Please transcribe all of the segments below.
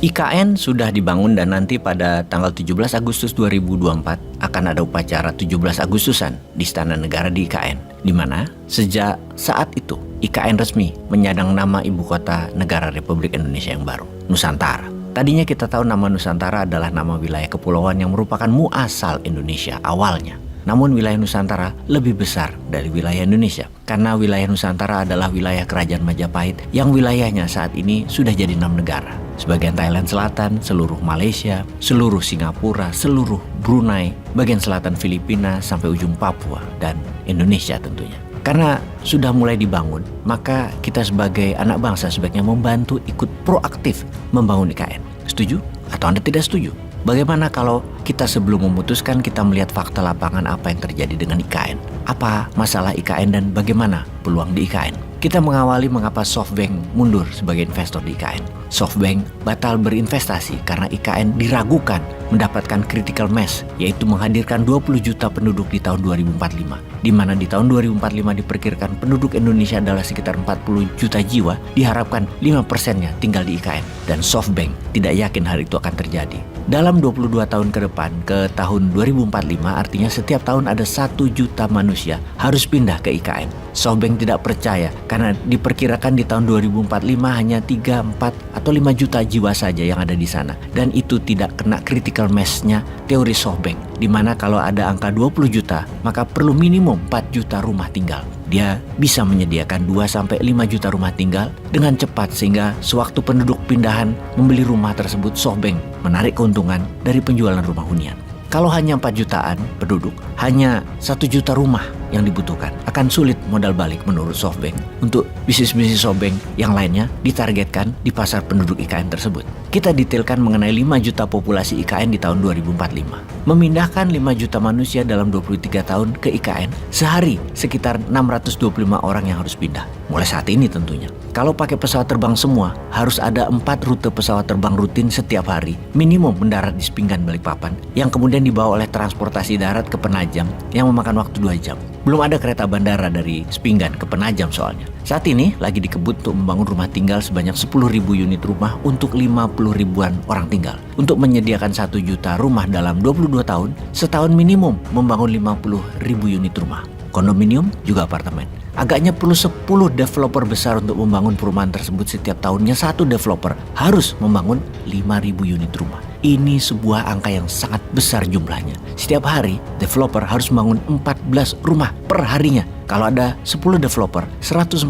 IKN sudah dibangun dan nanti pada tanggal 17 Agustus 2024 akan ada upacara 17 Agustusan di Istana Negara di IKN, di mana sejak saat itu IKN resmi menyandang nama Ibu Kota Negara Republik Indonesia yang baru, Nusantara. Tadinya kita tahu nama Nusantara adalah nama wilayah kepulauan yang merupakan muasal Indonesia awalnya. Namun wilayah Nusantara lebih besar dari wilayah Indonesia, karena wilayah Nusantara adalah wilayah Kerajaan Majapahit yang wilayahnya saat ini sudah jadi 6 negara. Sebagian Thailand Selatan, seluruh Malaysia, seluruh Singapura, seluruh Brunei, bagian selatan Filipina, sampai ujung Papua, dan Indonesia tentunya. Karena sudah mulai dibangun, maka kita sebagai anak bangsa sebaiknya membantu ikut proaktif membangun IKN. Setuju atau Anda tidak setuju? Bagaimana kalau kita sebelum memutuskan kita melihat fakta lapangan apa yang terjadi dengan IKN? Apa masalah IKN dan bagaimana peluang di IKN? Kita mengawali mengapa SoftBank mundur sebagai investor di IKN. SoftBank batal berinvestasi karena IKN diragukan mendapatkan critical mass, yaitu menghadirkan 20 juta penduduk di tahun 2045. Di mana di tahun 2045 diperkirakan penduduk Indonesia adalah sekitar 40 juta jiwa, diharapkan 5%-nya tinggal di IKN. Dan SoftBank tidak yakin hal itu akan terjadi. Dalam 22 tahun ke depan, ke tahun 2045, artinya setiap tahun ada 1 juta manusia harus pindah ke IKN. SoftBank tidak percaya karena diperkirakan di tahun 2045 hanya 3, 4, atau 5 juta jiwa saja yang ada di sana. Dan itu tidak kena critical mass-nya teori SoftBank, di mana kalau ada angka 20 juta, maka perlu minimum 4 juta rumah tinggal. Dia bisa menyediakan 2-5 juta rumah tinggal dengan cepat, sehingga sewaktu penduduk pindahan membeli rumah tersebut, SoftBank menarik keuntungan dari penjualan rumah hunian. Kalau hanya 4 jutaan penduduk, hanya 1 juta rumah yang dibutuhkan. Akan sulit modal balik menurut SoftBank untuk bisnis-bisnis SoftBank yang lainnya ditargetkan di pasar penduduk IKN tersebut. Kita detailkan mengenai 5 juta populasi IKN di tahun 2045. Memindahkan 5 juta manusia dalam 23 tahun ke IKN, sehari sekitar 625 orang yang harus pindah. Mulai saat ini tentunya. Kalau pakai pesawat terbang semua, harus ada 4 rute pesawat terbang rutin setiap hari, minimum mendarat di Sepinggan Balikpapan, yang kemudian dibawa oleh transportasi darat ke Penajam yang memakan waktu 2 jam. Belum ada kereta bandara dari Sepinggan ke Penajam soalnya. Saat ini lagi dikebut untuk membangun rumah tinggal sebanyak 10.000 unit rumah untuk 50 ribuan orang tinggal. Untuk menyediakan 1 juta rumah dalam 22 tahun, setahun minimum membangun 50.000 unit rumah. Kondominium juga apartemen. Agaknya perlu 10 developer besar untuk membangun perumahan tersebut. Setiap tahunnya satu developer harus membangun 5.000 unit rumah. Ini sebuah angka yang sangat besar jumlahnya. Setiap hari developer harus membangun 14 rumah per harinya. Kalau ada 10 developer, 140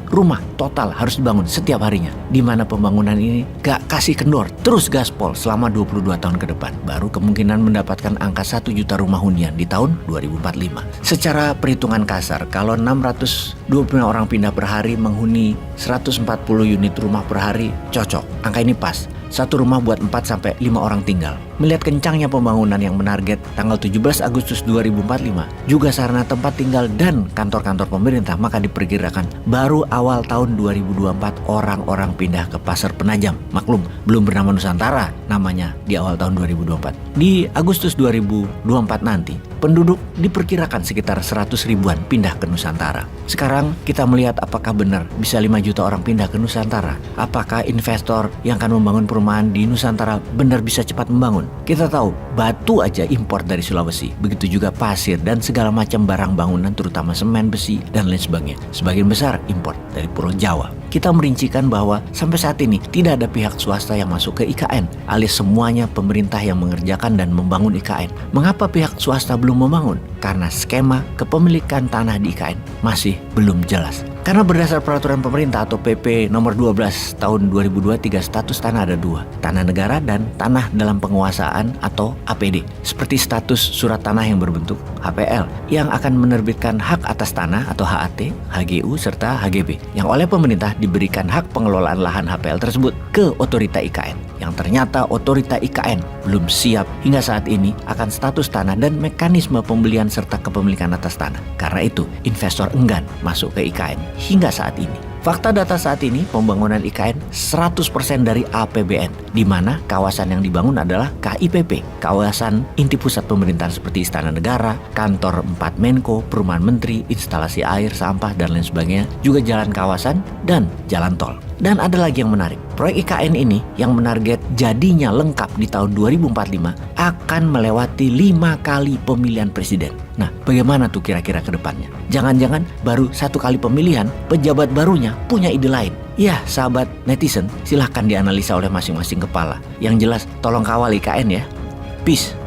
rumah total harus dibangun setiap harinya. Di mana pembangunan ini gak kasih kendor, terus gaspol selama 22 tahun ke depan. Baru kemungkinan mendapatkan angka 1 juta rumah hunian di tahun 2045. Secara perhitungan kasar, kalau 625 orang pindah per hari menghuni 140 unit rumah per hari, cocok. Angka ini pas. Satu rumah buat 4-5 orang tinggal. Melihat kencangnya pembangunan yang menarget tanggal 17 Agustus 2045, juga sarana tempat tinggal dan kantor-kantor pemerintah, maka diperkirakan baru awal tahun 2024 orang-orang pindah ke Pasar Penajam. Maklum, belum bernama Nusantara namanya di awal tahun 2024. Di Agustus 2024 nanti, penduduk diperkirakan sekitar 100 ribuan pindah ke Nusantara. Sekarang kita melihat apakah benar bisa 5 juta orang pindah ke Nusantara. Apakah investor yang akan membangun perumahan di Nusantara benar bisa cepat membangun? Kita tahu batu aja impor dari Sulawesi, begitu juga pasir dan segala macam barang bangunan terutama semen, besi, dan lain sebagainya. Sebagian besar impor dari Pulau Jawa. Kita merincikan bahwa sampai saat ini tidak ada pihak swasta yang masuk ke IKN, alias semuanya pemerintah yang mengerjakan dan membangun IKN. Mengapa pihak swasta belum membangun? Karena skema kepemilikan tanah di IKN masih belum jelas. Karena berdasar peraturan pemerintah atau PP nomor 12 tahun 2023, status tanah ada 2, tanah negara dan tanah dalam penguasaan atau APD. Seperti status surat tanah yang berbentuk HPL yang akan menerbitkan hak atas tanah atau HAT, HGU, serta HGB, yang oleh pemerintah diberikan hak pengelolaan lahan HPL tersebut ke otorita IKN. Yang ternyata otorita IKN belum siap hingga saat ini akan status tanah dan mekanisme pembelian serta kepemilikan atas tanah. Karena itu investor enggan masuk ke IKN hingga saat ini. Fakta data saat ini pembangunan IKN 100% dari APBN, di mana kawasan yang dibangun adalah KIPP, kawasan inti pusat pemerintahan seperti Istana Negara, kantor 4 Menko, perumahan menteri, instalasi air, sampah, dan lain sebagainya, juga jalan kawasan dan jalan tol. Dan ada lagi yang menarik, proyek IKN ini yang menarget jadinya lengkap di tahun 2045 akan melewati 5 kali pemilihan presiden. Nah, bagaimana tuh kira-kira ke depannya? Jangan-jangan baru 1 kali pemilihan, pejabat barunya punya ide lain. Ya, sahabat netizen, silahkan dianalisa oleh masing-masing kepala. Yang jelas, tolong kawal IKN ya. Peace.